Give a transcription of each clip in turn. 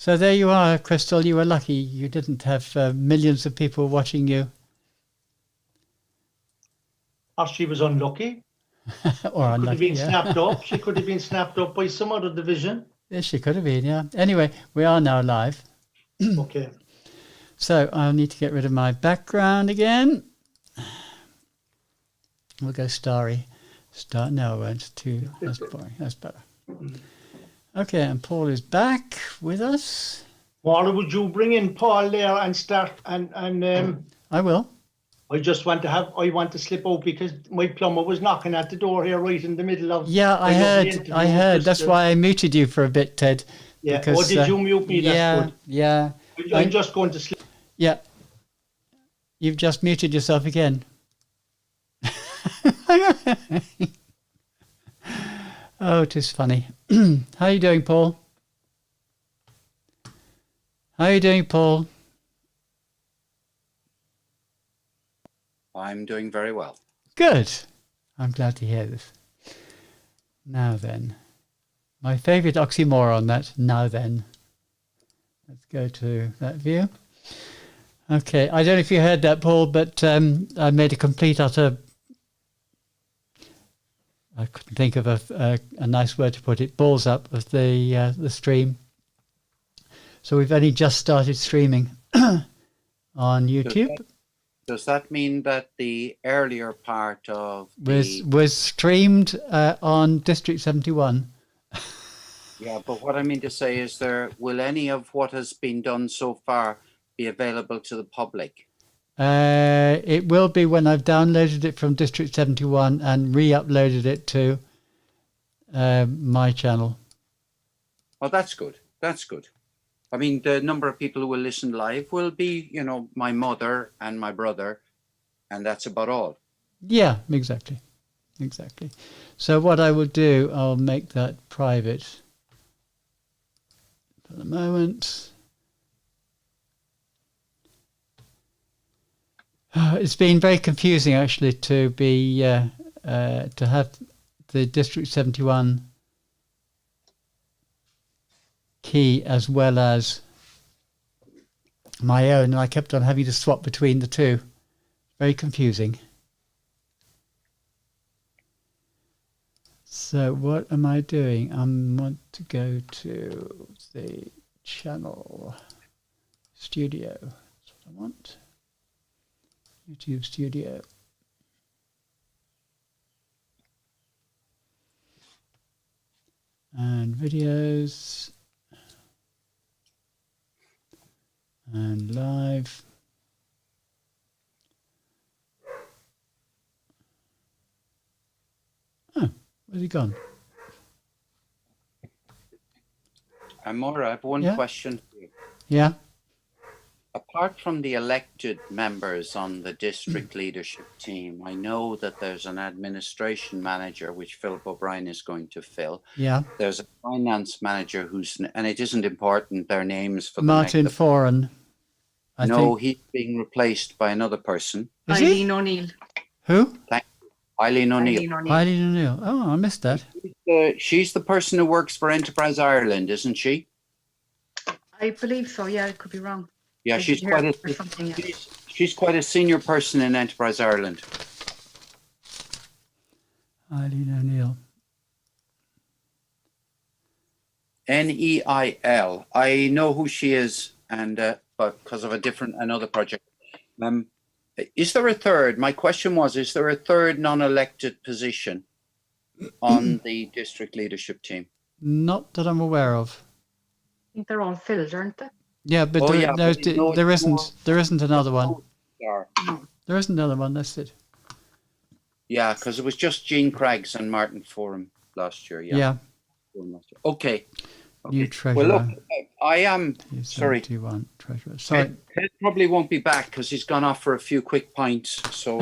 So there you are, Crystal. You were lucky. You didn't have millions of people watching you. Or she was unlucky. Or Could have unlucky, been snapped up. She could have been snapped up by some other division. Yes, she could have been, yeah. Anyway, we are now live. Okay. So I'll need to get rid of my background again. We'll go starry. No, I won't. That's boring. That's better. Okay, and Paul is back with us. Why would you bring in Paul there and start and I will. I want to slip out because my plumber was knocking at the door here right in the middle of. Yeah, I heard. That's why I muted you for a bit, Ted. Yeah. Because, did you mute me? That's good. Yeah. I'm just going to slip. Yeah. You've just muted yourself again. Oh, it is funny. How are you doing, Paul? How are you doing, Paul? I'm doing very well. Good. I'm glad to hear this. Now then. My favourite oxymoron, that now then. Let's go to that view. Okay, I don't know if you heard that, Paul, but I made a complete utter... I couldn't think of a nice word to put it. Balls up with the stream. So we've only just started streaming on YouTube. Does that mean that the earlier part of was streamed on District 71? Yeah, but what I mean to say is, will any of what has been done so far be available to the public? It will be when I've downloaded it from District 71 and re-uploaded it to my channel. Well, that's good. That's good. I mean, the number of people who will listen live will be, my mother and my brother, and that's about all. Yeah, exactly. Exactly. So what I will do, I'll make that private for the moment. It's been very confusing, actually, to have the District 71 key as well as my own, and I kept on having to swap between the two. Very confusing. So what am I doing? I want to go to the channel studio. That's what I want. YouTube studio. And videos. And live. Oh, where's he gone? Moira, I have one question for you. Yeah. Apart from the elected members on the district leadership team, I know that there's an administration manager, which Philip O'Brien is going to fill. Yeah. There's a finance manager and it isn't important their names for Martin Foran. No, he's being replaced by another person. Eileen O'Neill. Who? Eileen O'Neill. Eileen O'Neill. Oh, I missed that. She's the person who works for Enterprise Ireland, isn't she? I believe so. Yeah, I could be wrong. Yeah, she's quite a senior person in Enterprise Ireland. Eileen O'Neill. Neil. I know who she is, and but because of another project. Is there a third? My question was: is there a third non-elected position on the district leadership team? Not that I'm aware of. I think they're all filled, aren't they? Yeah, but there isn't another one. No. There isn't another one. That's it. Yeah, because it was just Jean Craigs and Martin Forum last year. Yeah. Okay. New treasurer. Well, look, I am sorry. Treasurer. Sorry. Ted probably won't be back because he's gone off for a few quick pints. So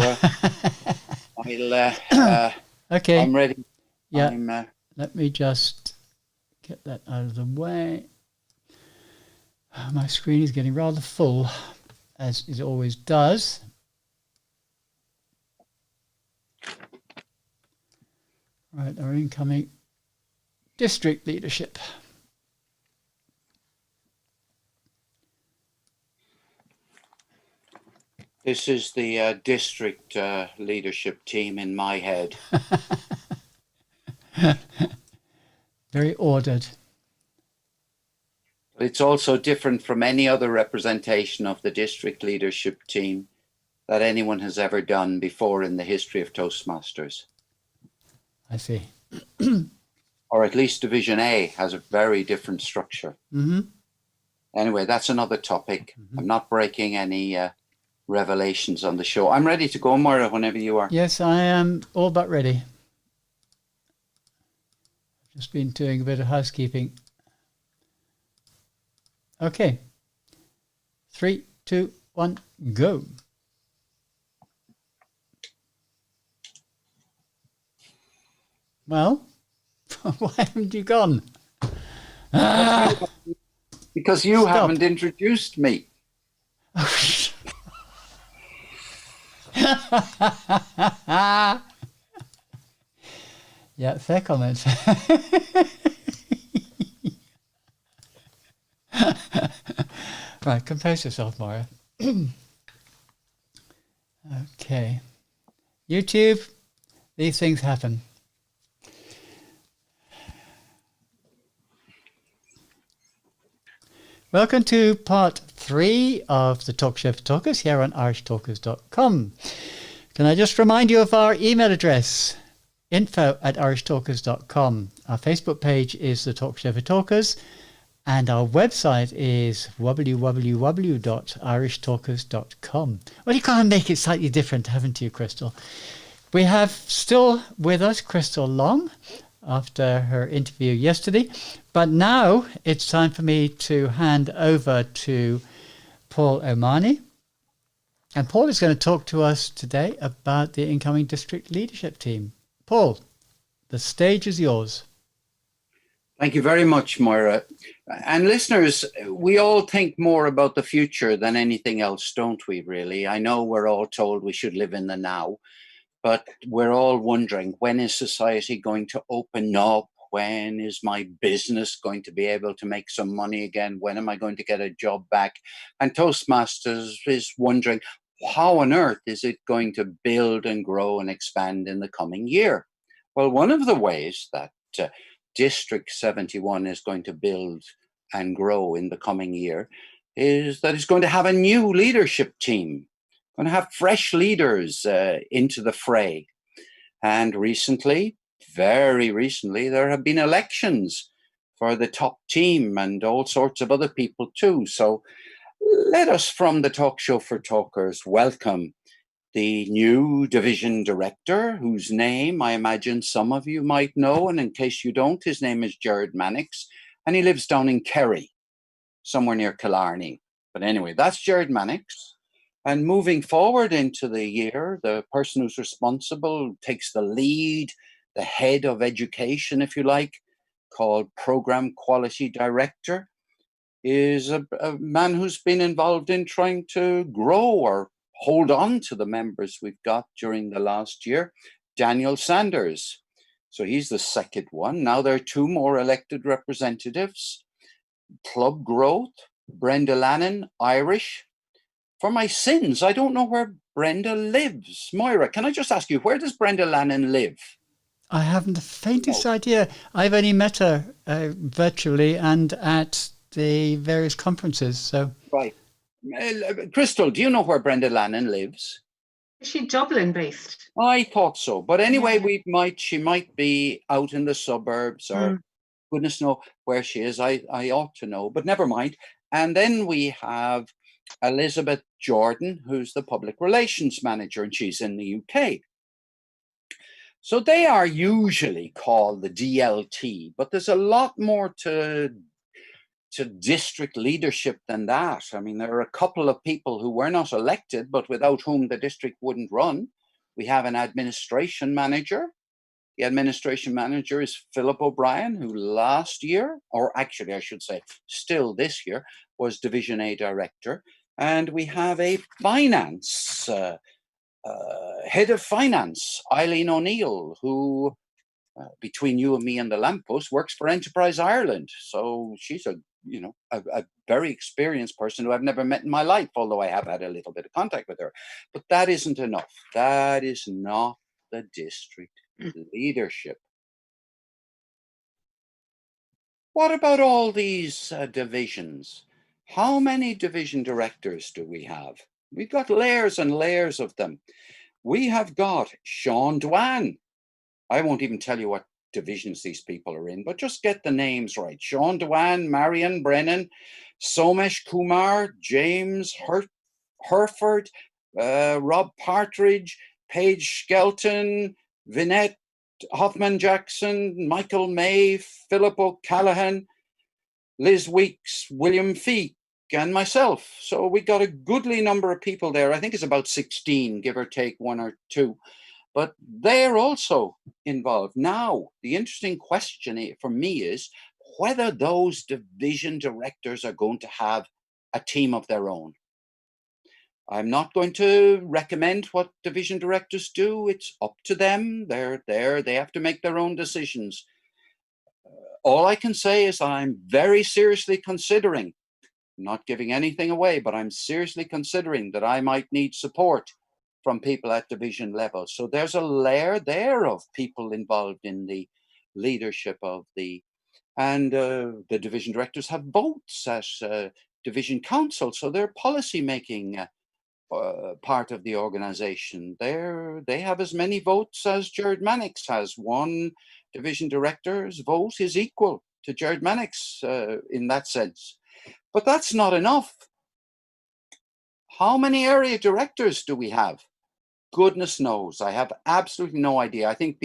okay. I'm ready. Yeah. Let me just get that out of the way. My screen is getting rather full, as it always does. Right, our incoming district leadership. This is the district leadership team in my head. Very ordered. It's also different from any other representation of the district leadership team that anyone has ever done before in the history of Toastmasters. I see. Or at least Division A has a very different structure. Mm-hmm. Anyway, that's another topic. I'm not breaking any revelations on the show. I'm ready to go, Moira, whenever you are. Yes, I am all but ready. Just been doing a bit of housekeeping. Okay. 3, 2, 1, go. Well, why haven't you gone? Because you Stop. haven't introduced me. Yeah, fair comment. Right, compose yourself, Moira. Okay. YouTube, these things happen. Welcome to part 3 of the Talk Show for Talkers here on irishtalkers.com. Can I just remind you of our email address? info@irishtalkers.com. Our Facebook page is the Talk Show for Talkers, and our website is www.irishtalkers.com. Well, you got to make it slightly different, haven't you, Crystal? We have still with us Crystal Long after her interview yesterday, but now it's time for me to hand over to Paul O'Mahony. And Paul is going to talk to us today about the incoming district leadership team. Paul, the stage is yours. Thank you very much, Moira. And listeners, we all think more about the future than anything else, don't we, really? I know we're all told we should live in the now, but we're all wondering, when is society going to open up? When is my business going to be able to make some money again? When am I going to get a job back? And Toastmasters is wondering, how on earth is it going to build and grow and expand in the coming year? Well, one of the ways that District 71 is going to build and grow in the coming year is that it's going to have a new leadership team, going to have fresh leaders into the fray. And recently, very recently, there have been elections for the top team and all sorts of other people too. So let us, from the Talk Show for Talkers, welcome the new division director, whose name I imagine some of you might know. And in case you don't, his name is Jared Mannix, and he lives down in Kerry, somewhere near Killarney. But anyway, that's Jared Mannix. And moving forward into the year, the person who's responsible, takes the lead, the head of education, if you like, called Program Quality Director, is a man who's been involved in trying to grow or hold on to the members we've got during the last year, Daniel Sanders. So he's the second one. Now there are 2 more elected representatives. Club Growth, Brenda Lannon, Irish. For my sins, I don't know where Brenda lives. Moira, can I just ask you, where does Brenda Lannon live? I haven't the faintest idea. I've only met her virtually and at the various conferences. So Right. Crystal, do you know where Brenda Lannon lives? Is she Dublin based? I thought so. But anyway, Yeah. she might be out in the suburbs or goodness know where she is. I ought to know, but never mind. And then we have Elizabeth Jordan, who's the public relations manager, and she's in the UK. So they are usually called the DLT, but there's a lot more to district leadership than that. I mean, there are a couple of people who were not elected, but without whom the district wouldn't run. We have an administration manager. The administration manager is Philip O'Brien, who last year, or actually I should say still this year, was Division A director. And we have a finance, head of finance, Eileen O'Neill, who between you and me and the lamppost, works for Enterprise Ireland. So she's a a very experienced person who I've never met in my life, although I have had a little bit of contact with her. But that isn't enough. That is not the district leadership. What about all these divisions? How many division directors do we have? We've got layers and layers of them. We have got Sean Dwan. I won't even tell you what divisions these people are in, but just get the names right. Sean Dwan, Marion Brennan, Somesh Kumar, James Herford, Rob Partridge, Paige Skelton, Vinette Hoffman-Jackson, Michael May, Philip O'Callaghan, Liz Weeks, William Feek, and myself. So we got a goodly number of people there. I think it's about 16, give or take one or two. But they're also involved. Now, the interesting question for me is whether those division directors are going to have a team of their own. I'm not going to recommend what division directors do. It's up to them. They're there. They have to make their own decisions. All I can say is I'm very seriously considering, not giving anything away, but I'm seriously considering that I might need support from people at division level. So there's a layer there of people involved in the leadership of and the division directors have votes at division council. So they're policy making part of the organization. They have as many votes as Jared Mannix has. One division director's vote is equal to Jared Mannix in that sense. But that's not enough. How many area directors do we have? Goodness knows. I have absolutely no idea. I think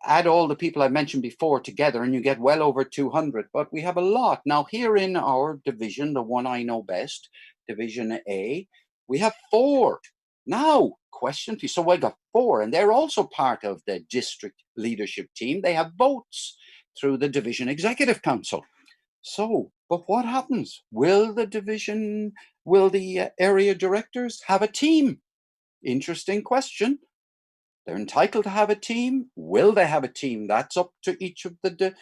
add all the people I mentioned before together and you get well over 200, but we have a lot. Now here in our division, the one I know best, Division A, we have 4. Now, question to you. So I got 4 and they're also part of the district leadership team. They have votes through the division executive council. So, but what happens? Will the area directors have a team? Interesting question. They're entitled to have a team. Will they have a team? That's up to each of the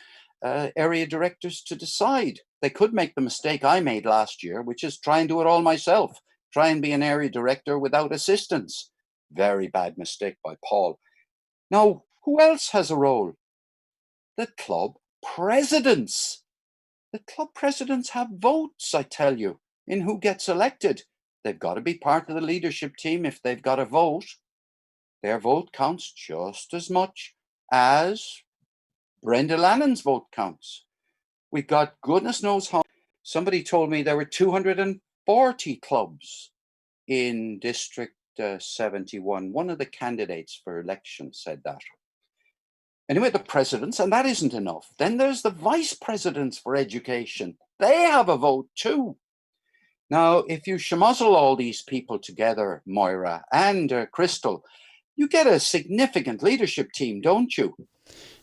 area directors to decide. They could make the mistake I made last year, which is try and do it all myself. Try and be an area director without assistance. Very bad mistake by Paul. Now, who else has a role? The club presidents. The club presidents have votes, I tell you, in who gets elected. They've got to be part of the leadership team if they've got a vote. Their vote counts just as much as Brenda Lannon's vote counts. We've got goodness knows how. Somebody told me there were 240 clubs in District 71. One of the candidates for election said that. Anyway, the presidents, and that isn't enough. Then there's the vice presidents for education. They have a vote too. Now, if you schmozzle all these people together, Moira and Crystal, you get a significant leadership team, don't you?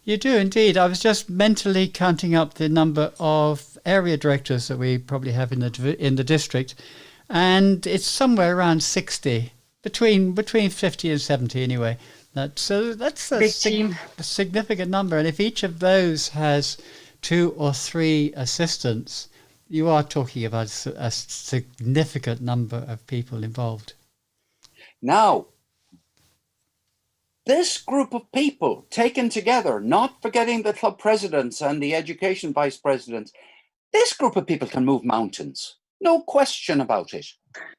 You do indeed. I was just mentally counting up the number of area directors that we probably have in the district, and it's somewhere around 60, between 50 and 70 anyway. That's a significant number, and if each of those has 2 or 3 assistants, you are talking about a significant number of people involved. Now, this group of people taken together, not forgetting the club presidents and the education vice presidents, this group of people can move mountains. No question about it.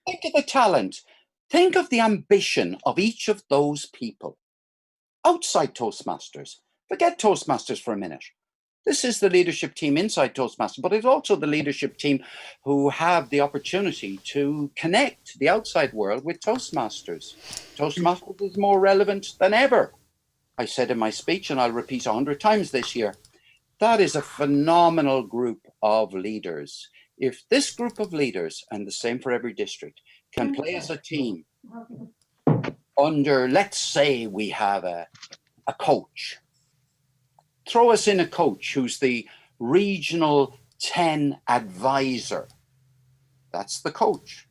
Think of the talent. Think of the ambition of each of those people. Outside Toastmasters. Forget Toastmasters for a minute. This is the leadership team inside Toastmasters, but it's also the leadership team who have the opportunity to connect the outside world with Toastmasters. Toastmasters is more relevant than ever. I said in my speech, and I'll repeat 100 times this year, that is a phenomenal group of leaders. If this group of leaders, and the same for every district, can play as a team under, let's say we have a coach. Throw us in a coach who's the regional 10 advisor. That's the coach.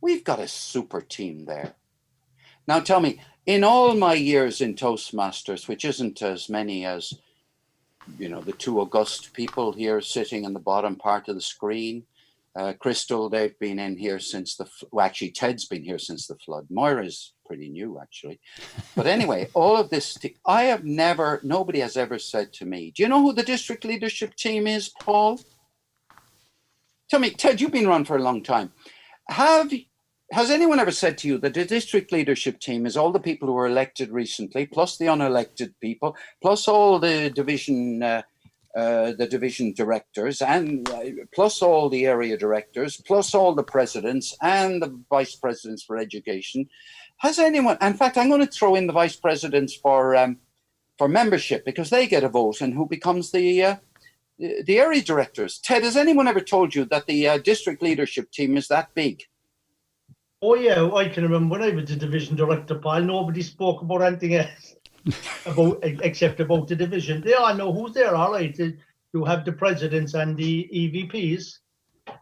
We've got a super team there. Now tell me, in all my years in Toastmasters, which isn't as many as the two august people here sitting in the bottom part of the screen. Crystal, they've been in here since actually Ted's been here since the flood. Moira's pretty new actually. But anyway, all of this, nobody has ever said to me, do you know who the district leadership team is, Paul? Tell me, Ted, you've been around for a long time. Has anyone ever said to you that the district leadership team is all the people who were elected recently, plus the unelected people, plus all the division directors, and plus all the area directors, plus all the presidents and the vice presidents for education? Has anyone? In fact, I'm going to throw in the vice presidents for membership, because they get a vote, and who becomes the area directors. Ted, has anyone ever told you that the district leadership team is that big? Oh yeah, I can remember when I was the division director, Paul, nobody spoke about anything else except about the division. They all know who's there, all right. You have the presidents and the EVPs.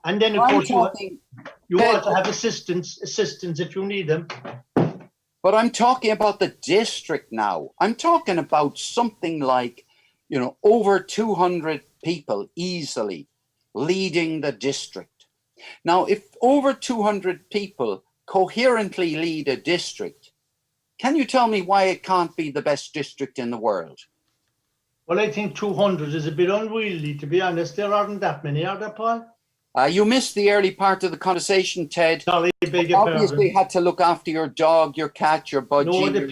And then of course you also have assistants if you need them. But I'm talking about the district now. I'm talking about something like, over 200 people easily leading the district. Now, if over 200 people coherently lead a district, can you tell me why it can't be the best district in the world? Well, I think 200 is a bit unwieldy, to be honest. There aren't that many, are there, Paul? You missed the early part of the conversation, Ted. Sorry, beg your pardon. Obviously, had to look after your dog, your cat, your budgie. No, the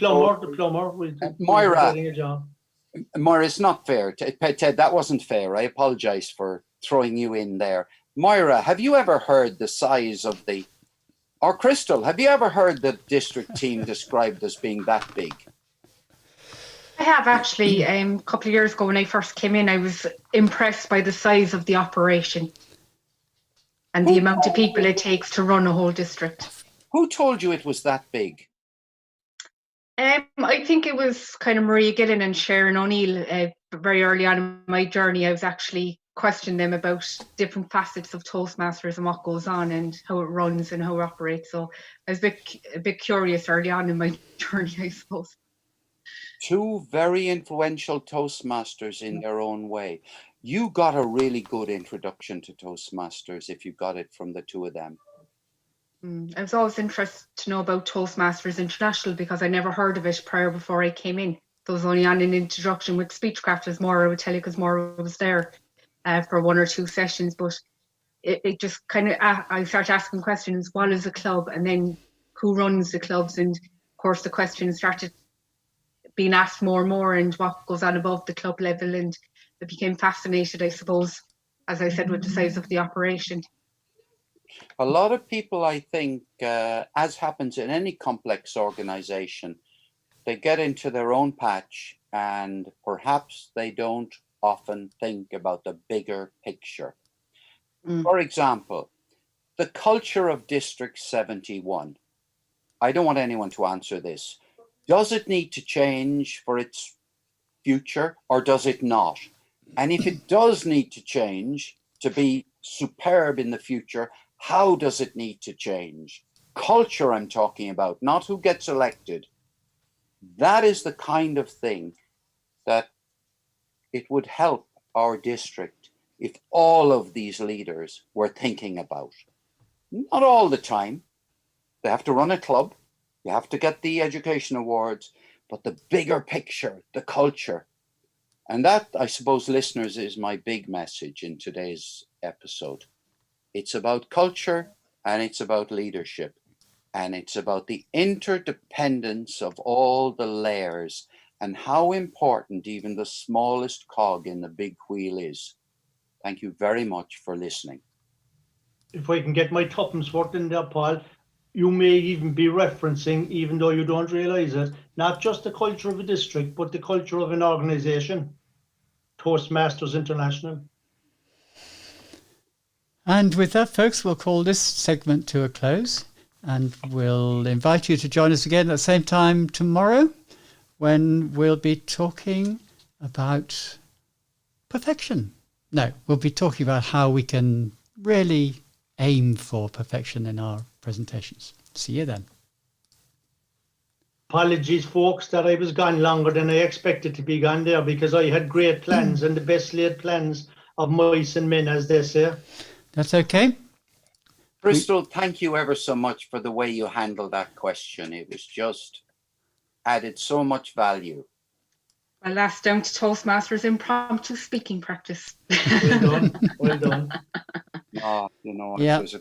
plumber. Moira, getting a job. Moira, it's not fair. Ted, that wasn't fair. I apologize for throwing you in there. Moira, have you ever heard the size of or Crystal, have you ever heard the district team described as being that big? I have actually. A couple of years ago when I first came in, I was impressed by the size of the operation and the amount of people it takes to run a whole district. Who told you it was that big? I think it was kind of Maria Gillen and Sharon O'Neill. Very early on in my journey, I was actually questioning them about different facets of Toastmasters and what goes on and how it runs and how it operates. So I was a bit curious early on in my journey, I suppose. Two very influential Toastmasters in their own way. You got a really good introduction to Toastmasters if you got it from the two of them. I was always interested to know about Toastmasters International because I never heard of it before I came in. There was only on an introduction with Speechcraft, as Moira would tell you, because Moira was there for one or two sessions. But it just kind of, I started asking questions, what is a club? And then who runs the clubs? And of course, the questions started being asked more and more, and what goes on above the club level. And I became fascinated, I suppose, as I said, with the size of the operation. A lot of people, I think, as happens in any complex organization, they get into their own patch and perhaps they don't often think about the bigger picture. For example, the culture of District 71. I don't want anyone to answer this. Does it need to change for its future or does it not? And if it does need to change to be superb in the future, how does it need to change? Culture I'm talking about, not who gets elected. That is the kind of thing that it would help our district if all of these leaders were thinking about. Not all the time. They have to run a club. You have to get the education awards, but the bigger picture, the culture. And that, I suppose, listeners, is my big message in today's episode. It's about culture and it's about leadership. And it's about the interdependence of all the layers and how important even the smallest cog in the big wheel is. Thank you very much for listening. If I can get my tuppence worth in there, Paul, you may even be referencing, even though you don't realize it, not just the culture of a district, but the culture of an organization, Toastmasters International. And with that, folks, we'll call this segment to a close. And we'll invite you to join us again at the same time tomorrow when we'll be talking about perfection. No, we'll be talking about how we can really aim for perfection in our presentations. See you then. Apologies, folks, that I was gone longer than I expected to be gone there, because I had great plans and the best laid plans of mice and men, as they say. That's okay. Crystal, thank you ever so much for the way you handled that question. It was just added so much value. Well, that's down to Toastmasters impromptu speaking practice. Well done, well done. You know, Yeah. it was a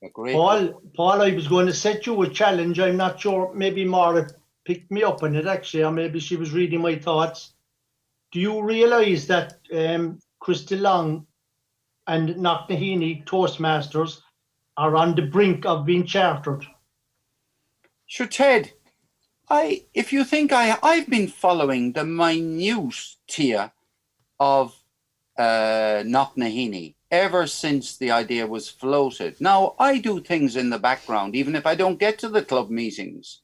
great Paul, I was going to set you a challenge. I'm not sure, maybe Maura picked me up on it actually, or maybe she was reading my thoughts. Do you realise that Crystal Long and Knocknaheeny Toastmasters are on the brink of being chartered? Sure, Ted, if you think I've been following the minutiae of Knocknaheeny ever since the idea was floated. Now, I do things in the background, even if I don't get to the club meetings.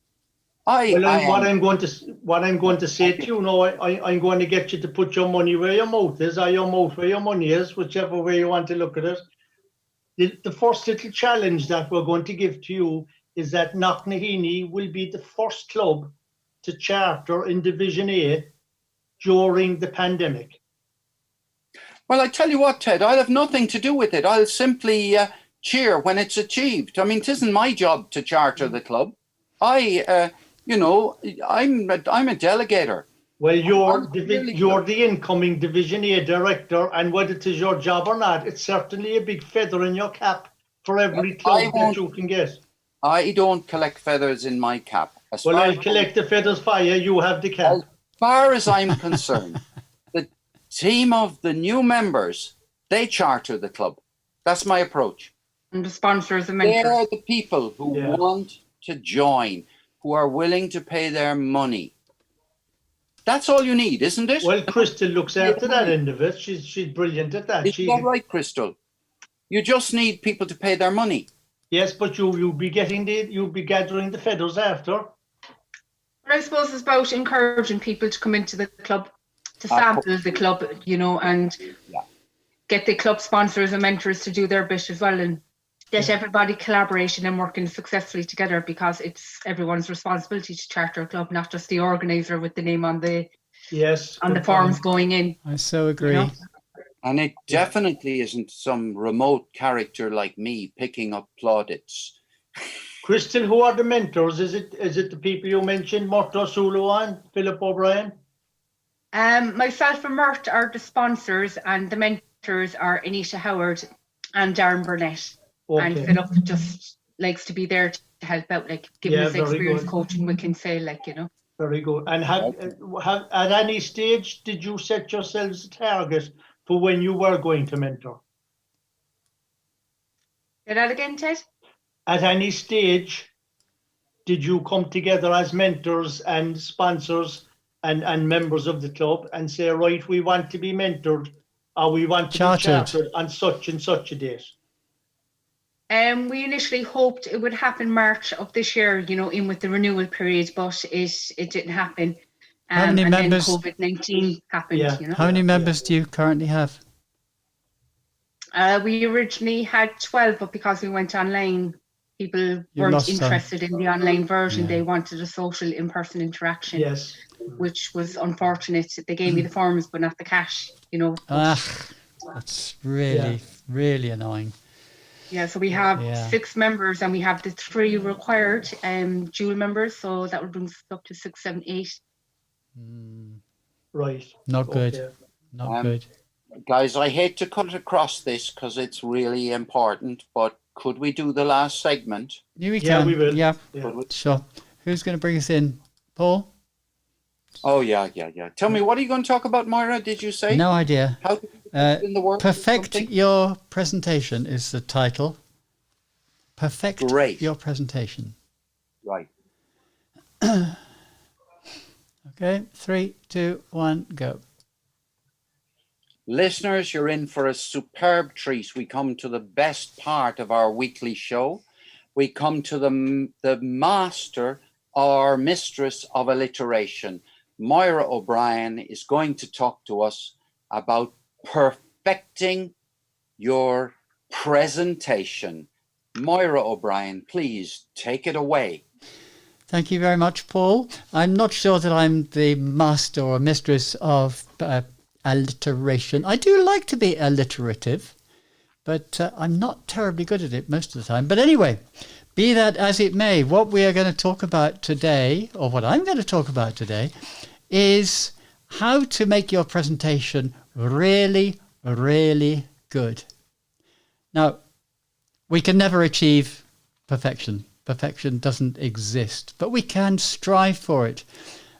What I'm going to say to you now, I'm going to get you to put your money where your mouth is, or your mouth where your money is, whichever way you want to look at it. The first little challenge that we're going to give to you is that Knocknaheeny will be the first club to charter in Division A during the pandemic. Well, I tell you what, Ted, I'll have nothing to do with it. I'll simply cheer when it's achieved. I mean, it isn't my job to charter the club. I'm a delegator. Well, you're the incoming Division A director, and whether it is your job or not, it's certainly a big feather in your cap for every club that you can get. I don't collect feathers in my cap. Well, I'll collect the feathers for you. You have the cap. As far as I'm concerned, the team of the new members, they charter the club. That's my approach. And the sponsors and mentors. They're the people who want to join, who are willing to pay their money. That's all you need, isn't it? Well, Crystal looks after that end of it. She's brilliant at that. Isn't that right, Crystal? You just need people to pay their money. Yes, but you'll be gathering the feathers after. But I suppose it's about encouraging people to come into the club, to sample the club, and get the club sponsors and mentors to do their bit as well, and get everybody collaboration and working successfully together, because it's everyone's responsibility to charter a club, not just the organizer with the name on the forms going in. I so agree. And it definitely isn't some remote character like me picking up plaudits. Crystal, who are the mentors? Is it the people you mentioned, Murto Suluan, Philip O'Brien? Myself and Mert are the sponsors, and the mentors are Anisha Howard and Darren Burnett. Okay. And Philip just likes to be there to help out, giving us experience coaching, we can say, Very good. And have at any stage, did you set yourselves a target for when you were going to mentor? Say that again, Ted? At any stage, did you come together as mentors and sponsors and members of the club and say, right, we want to be mentored, or we want to be chartered on such and such a date? We initially hoped it would happen March of this year, in with the renewal period, but it didn't happen. How many members? Then COVID-19 happened. How many members do you currently have? We originally had 12, but because we went online, people weren't interested in the online version. They wanted a social in-person interaction. Yes. Which was unfortunate. They gave me the forms, but not the cash, That's really annoying. Yeah, so we have 6 members, and we have the 3 required dual members, so that would bring us up to 6, 7, 8. Right. Not good. Not good. Guys, I hate to cut across this because it's really important, but could we do the last segment? Yeah, we can. We will. Yeah, sure. Who's going to bring us in? Paul? Oh, yeah. Tell me, what are you going to talk about, Moira, did you say? No idea. How in the world? Perfect your presentation is the title. Perfect your presentation. Right. Okay, 3, 2, 1, go. Listeners, you're in for a superb treat. We come to the best part of our weekly show. We come to the master or mistress of alliteration. Moira O'Brien is going to talk to us about perfecting your presentation. Moira O'Brien, please take it away. Thank you very much, Paul. I'm not sure that I'm the master or mistress of alliteration. I do like to be alliterative, but I'm not terribly good at it most of the time. But anyway, be that as it may, what we are going to talk about today, or what I'm going to talk about today, is how to make your presentation really, really good. Now, we can never achieve perfection. Perfection doesn't exist, but we can strive for it.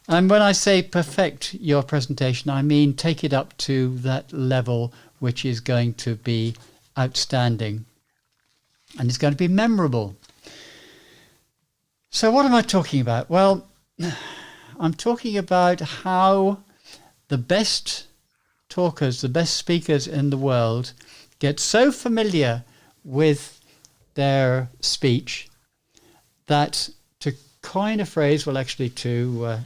And when I say perfect your presentation, I mean take it up to that level which is going to be outstanding and it's going to be memorable. So what am I talking about? Well, I'm talking about how the best talkers, the best speakers in the world get so familiar with their speech that, to coin a phrase, well, actually to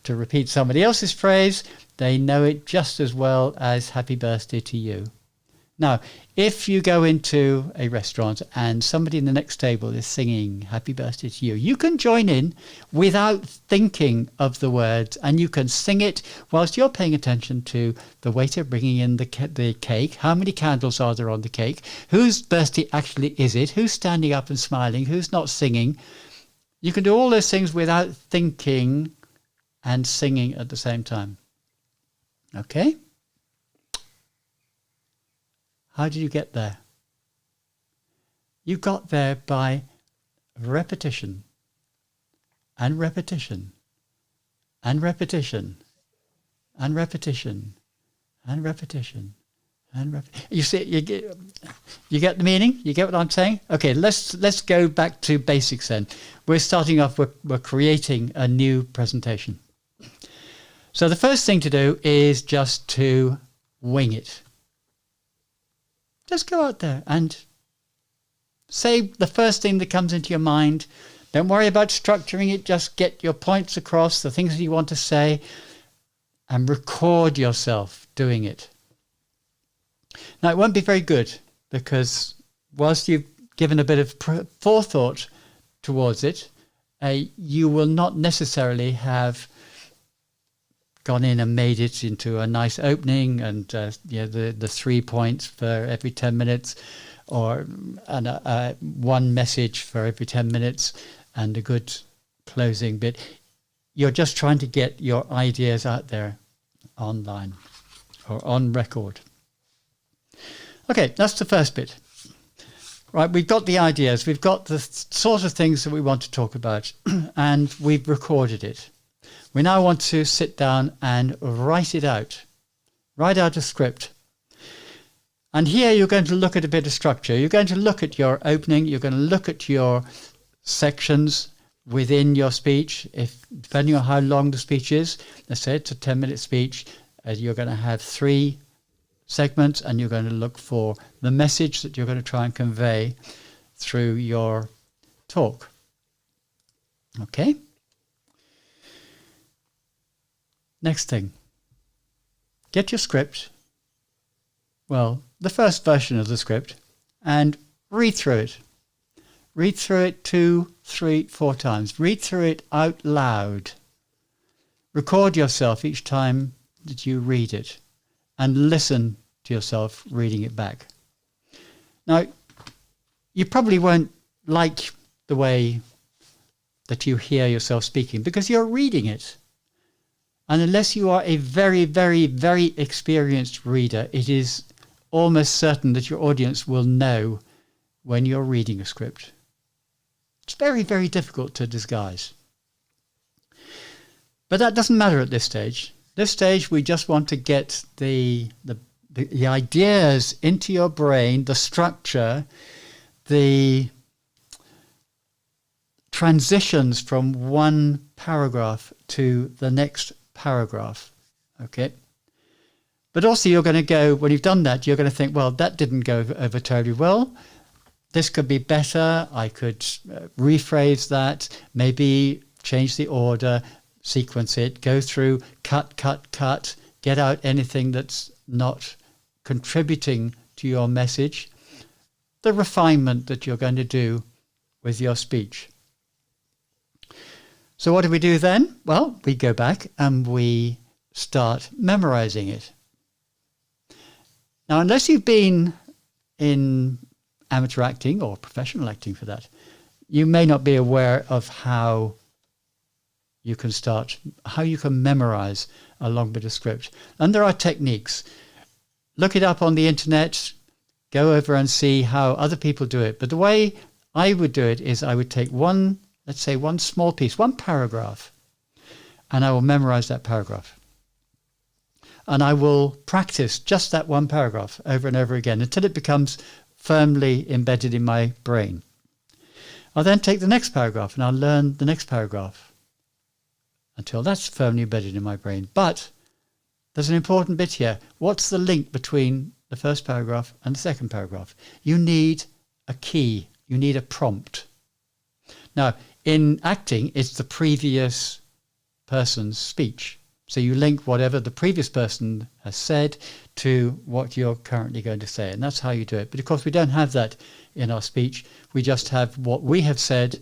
repeat somebody else's phrase, they know it just as well as happy birthday to you. Now, if you go into a restaurant and somebody in the next table is singing happy birthday to you, you can join in without thinking of the words, and you can sing it whilst you're paying attention to the waiter bringing in the cake. How many candles are there on the cake? Whose birthday actually is it? Who's standing up and smiling? Who's not singing? You can do all those things without thinking and singing at the same time. Okay? How did you get there? You got there by repetition and repetition and repetition and repetition and repetition and repetition. You see, you get the meaning? You get what I'm saying? Okay, let's go back to basics then. We're starting off, we're creating a new presentation. So the first thing to do is just to wing it. Just go out there and say the first thing that comes into your mind. Don't worry about structuring it. Just get your points across, the things that you want to say, and record yourself doing it. Now, it won't be very good because whilst you've given a bit of forethought towards it, you will not necessarily have gone in and made it into a nice opening and the 3 points for every 10 minutes or one message for every 10 minutes and a good closing bit. You're just trying to get your ideas out there online or on record. Okay, that's the first bit. Right, we've got the ideas, we've got the sort of things that we want to talk about and we've recorded it. We now want to sit down and write it out. Write out a script. And here you're going to look at a bit of structure. You're going to look at your opening. You're going to look at your sections within your speech. Depending on how long the speech is, let's say it's a 10-minute speech, you're going to have 3 segments and you're going to look for the message that you're going to try and convey through your talk. Okay? Next thing, get your script, well, the first version of the script, and read through it. Read through it 2, 3, 4 times. Read through it out loud. Record yourself each time that you read it and listen to yourself reading it back. Now, you probably won't like the way that you hear yourself speaking because you're reading it. And unless you are a very, very, very experienced reader, it is almost certain that your audience will know when you're reading a script. It's very, very difficult to disguise. But that doesn't matter at this stage. This stage, we just want to get the ideas into your brain, the structure, the transitions from one paragraph to the next paragraph. Okay. But also you're going to go, when you've done that, you're going to think, well, that didn't go over terribly well. This could be better. I could rephrase that, maybe change the order, sequence it, go through, cut, get out anything that's not contributing to your message. The refinement that you're going to do with your speech. So what do we do then? Well, we go back and we start memorizing it. Now, unless you've been in amateur acting or professional acting for that, you may not be aware of how you can memorize a long bit of script. And there are techniques. Look it up on the internet, go over and see how other people do it. But the way I would do it is I would take one small piece, one paragraph, and I will memorize that paragraph. And I will practice just that one paragraph over and over again until it becomes firmly embedded in my brain. I'll then take the next paragraph and I'll learn the next paragraph until that's firmly embedded in my brain. But there's an important bit here. What's the link between the first paragraph and the second paragraph? You need a key. You need a prompt. Now, in acting, it's the previous person's speech. So you link whatever the previous person has said to what you're currently going to say. And that's how you do it. But of course, we don't have that in our speech. We just have what we have said,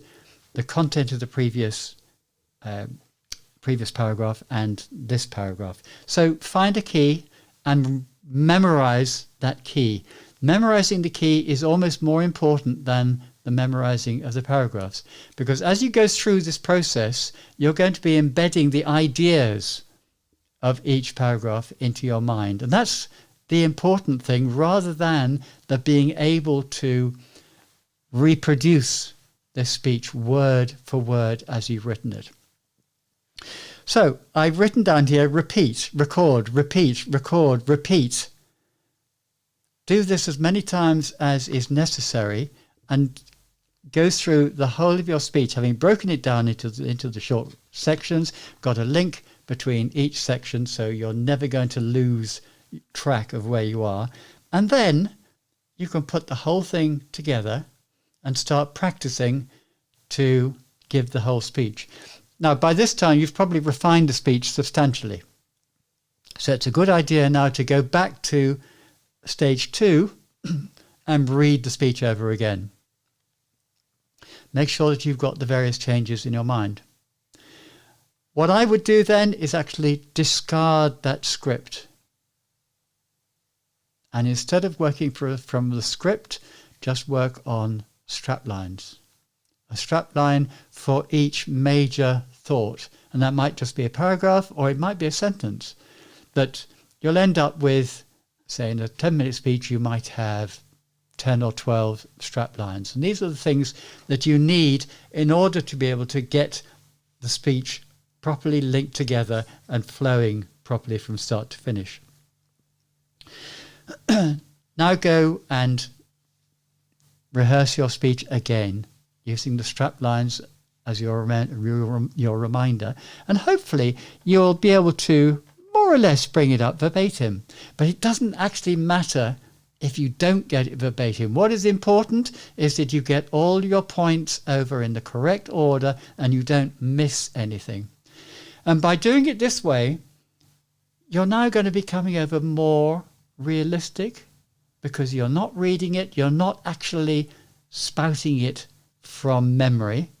the content of the previous paragraph and this paragraph. So find a key and memorize that key. Memorizing the key is almost more important than the memorizing of the paragraphs, because as you go through this process, you're going to be embedding the ideas of each paragraph into your mind. And that's the important thing, rather than the being able to reproduce this speech word for word as you've written it. So I've written down here, repeat, record, repeat, record, repeat. Do this as many times as is necessary and go through the whole of your speech, having broken it down into the short sections, got a link between each section so you're never going to lose track of where you are. And then you can put the whole thing together and start practicing to give the whole speech. Now, by this time, you've probably refined the speech substantially. So it's a good idea now to go back to stage 2 and read the speech over again. Make sure that you've got the various changes in your mind. What I would do then is actually discard that script. And instead of working from the script, just work on strap lines. A strap line for each major thought. And that might just be a paragraph or it might be a sentence. But you'll end up with, say, in a 10-minute speech, you might have 10 or 12 strap lines. And these are the things that you need in order to be able to get the speech properly linked together and flowing properly from start to finish. Now go and rehearse your speech again using the strap lines as your reminder, and hopefully you'll be able to more or less bring it up verbatim. But it doesn't actually matter if you don't get it verbatim. What is important is that you get all your points over in the correct order and you don't miss anything. And by doing it this way, you're now going to be coming over more realistic, because you're not reading it, you're not actually spouting it from memory.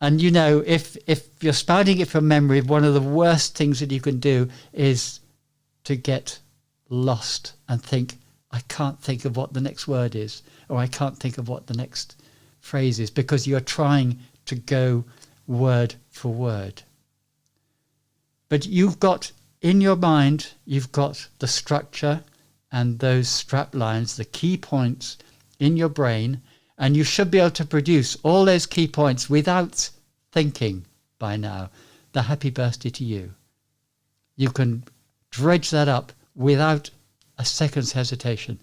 And you know, if you're spouting it from memory, one of the worst things that you can do is to get lost and think, I can't think of what the next word is, or I can't think of what the next phrase is, because you're trying to go word for word. But you've got in your mind, you've got the structure and those strap lines, the key points in your brain, and you should be able to produce all those key points without thinking by now. The happy birthday to you. You can dredge that up without a second's hesitation.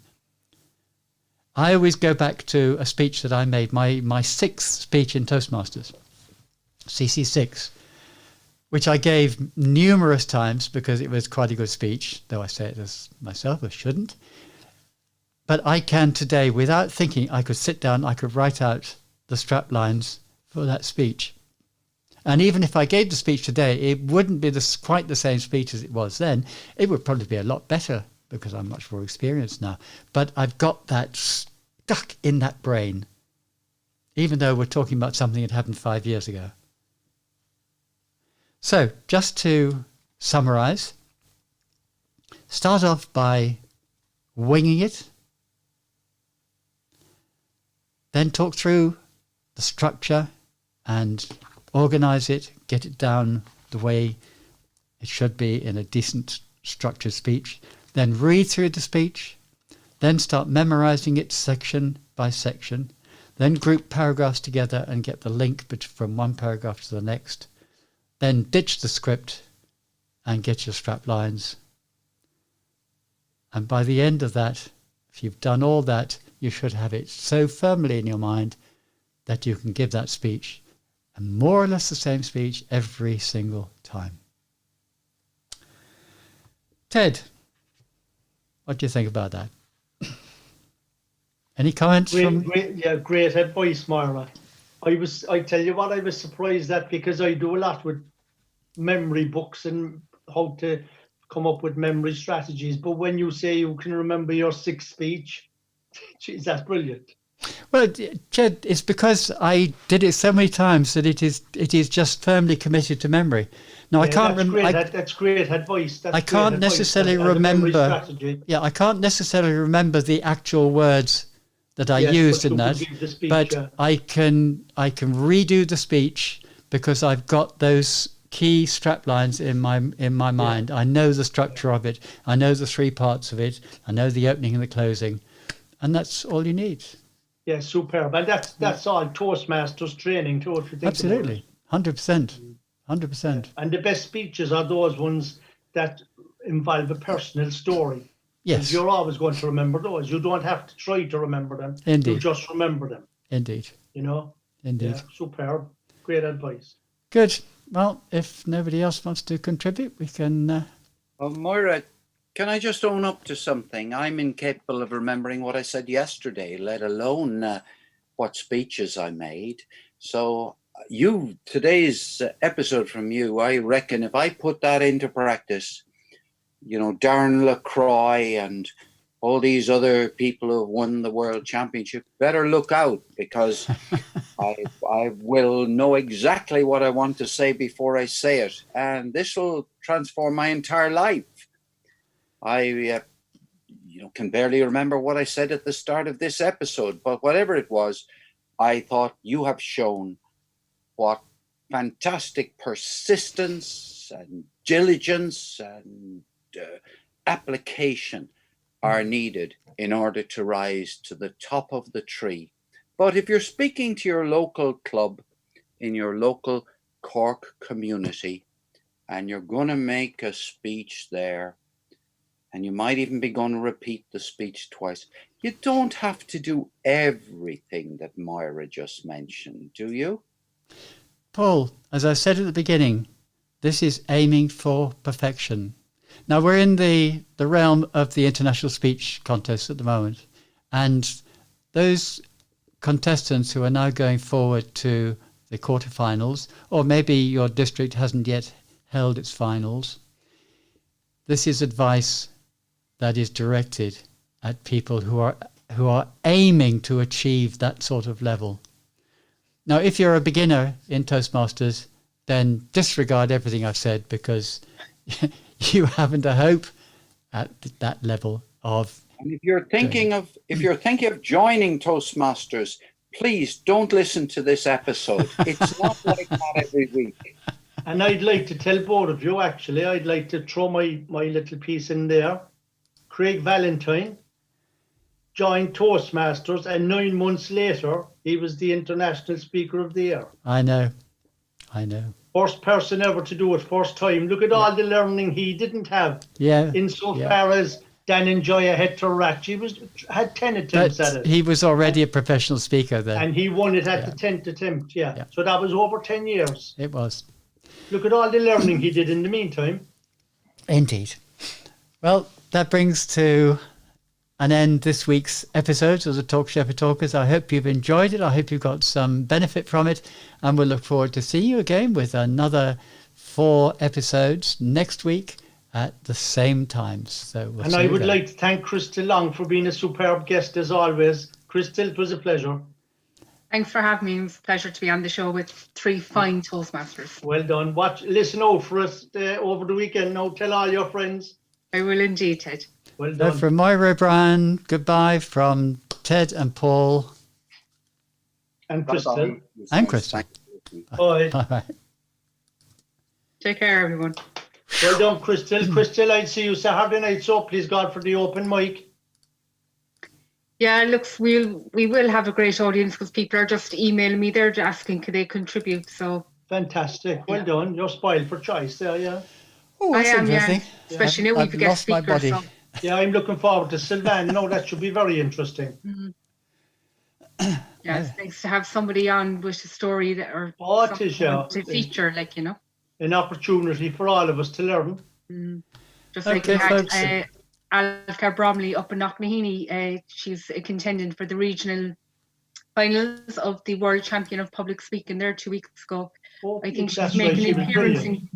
I always go back to a speech that I made, my sixth speech in Toastmasters, CC6, which I gave numerous times because it was quite a good speech, though I say it as myself, I shouldn't. But I can today, without thinking, I could sit down, I could write out the strap lines for that speech. And even if I gave the speech today, it wouldn't be quite the same speech as it was then. It would probably be a lot better because I'm much more experienced now. But I've got that stuck in that brain. even though we're talking about something that happened 5 years ago. So, just to summarize, start off by winging it, then talk through the structure and organize it, get it down the way it should be in a decent structured speech, then read through the speech, then start memorizing it section by section, then group paragraphs together and get the link from one paragraph to the next, then ditch the script and get your strap lines. And by the end of that, if you've done all that, you should have it so firmly in your mind that you can give that speech, and more or less the same speech every single time. Ted, what do you think about that? Any comments from? Great advice, Moira. I tell you what, I was surprised at, because I do a lot with memory books and how to come up with memory strategies. But when you say you can remember your sixth speech, geez, that's brilliant. Well, Jed, it's because I did it so many times that it is just firmly committed to memory. Now, I can't remember. That's great advice. I can't necessarily remember. Yeah, I can't necessarily remember the actual words that I used in that, but I can redo the speech because I've got those key strap lines in my mind. I know the structure of it. I know the three parts of it. I know the opening and the closing, and that's all you need. Yeah, superb. And that's all Toastmasters training too, if you think absolutely, 100%. 100%. And the best speeches are those ones that involve a personal story. Yes. You're always going to remember those. You don't have to try to remember them. Indeed. You just remember them. Indeed. You know? Indeed. Yeah, superb. Great advice. Good. Well, if nobody else wants to contribute, we can... Well, Moira, can I just own up to something? I'm incapable of remembering what I said yesterday, let alone what speeches I made. So today's episode from you, I reckon if I put that into practice, you know, Darren LaCroix and all these other people who have won the world championship better look out, because I will know exactly what I want to say before I say it. And this will transform my entire life. I can barely remember what I said at the start of this episode, but whatever it was, I thought you have shown what fantastic persistence and diligence and application are needed in order to rise to the top of the tree. But if you're speaking to your local club in your local Cork community and you're going to make a speech there, and you might even be going to repeat the speech twice, you don't have to do everything that Moira just mentioned, do you? Paul, as I said at the beginning, this is aiming for perfection. Now, we're in the realm of the international speech contest at the moment, and those contestants who are now going forward to the quarterfinals, or maybe your district hasn't yet held its finals, this is advice that is directed at people who are aiming to achieve that sort of level. Now, if you're a beginner in Toastmasters, then disregard everything I've said, because you haven't a hope at that level of. And if you're thinking of joining Toastmasters, please don't listen to this episode. It's not like that every week. And I'd like to tell both of you, actually, I'd like to throw my little piece in there. Craig Valentine joined Toastmasters, and 9 months later, he was the International Speaker of the Year. I know. First person ever to do it, first time. Look at all the learning he didn't have. Yeah. Insofar as Dan and Joya had to ratch. He had 10 attempts at it. He was already a professional speaker then. And he won it at the 10th attempt, yeah. So that was over 10 years. It was. Look at all the learning he did in the meantime. Indeed. Well, that brings to an end this week's episode of the Talk Shepherd Talkers. I hope you've enjoyed it. I hope you've got some benefit from it. And we'll look forward to seeing you again with another 4 episodes next week at the same times. So we'll see I you would then. like to thank Crystal Long for being a superb guest as always. Crystal, it was a pleasure. Thanks for having me. It was a pleasure to be on the show with 3 fine Toastmasters. Well done. Listen out for us over the weekend now. Tell all your friends. I will indeed, Ted. Well So done. from Moira O'Brien, goodbye from Ted and Paul. And Crystal. And Crystal. Bye. Bye. Take care, everyone. Well done, Crystal. Crystal, I'll see you Saturday night, so please God for the open mic. Yeah, looks, we will have a great audience because people are just emailing me. They're asking, could they contribute? So Fantastic. Well done. You're spoiled for choice there, yeah. Oh, that's interesting. yeah. Especially now I've we get lost my speakers. body. So. Yeah, I'm looking forward to Sylvan. No, that should be very interesting. Yeah, it's nice to have somebody on with a story that or Oh, it is, yeah. to feature, like, you know. An opportunity for all of us to learn. Just like Okay, we had folks. Alka Bromley up in Knocknaheeny. She's a contendant for the regional finals of the World Champion of Public Speaking there 2 weeks ago. Oh, I think that's she's right, making she an was appearance brilliant.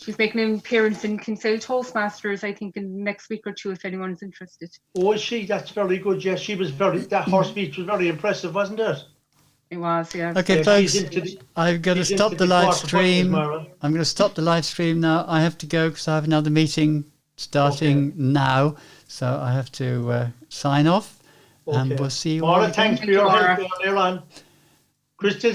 she's making an appearance in Kinsale Toastmasters, I think, in the next week or two, if anyone's interested. Oh, is she? That's very good. Yes, she was that her speech was very impressive, wasn't it? It was, yeah. Okay, Yeah, folks, she's into the- I've got to she's stop into the live quarterfinals, stream. Moira. I'm going to stop the live stream now. I have to go because I have another meeting starting now. So I have to sign off. And we'll see you all Moira, again. thanks for your Maura. help earlier on. Crystal,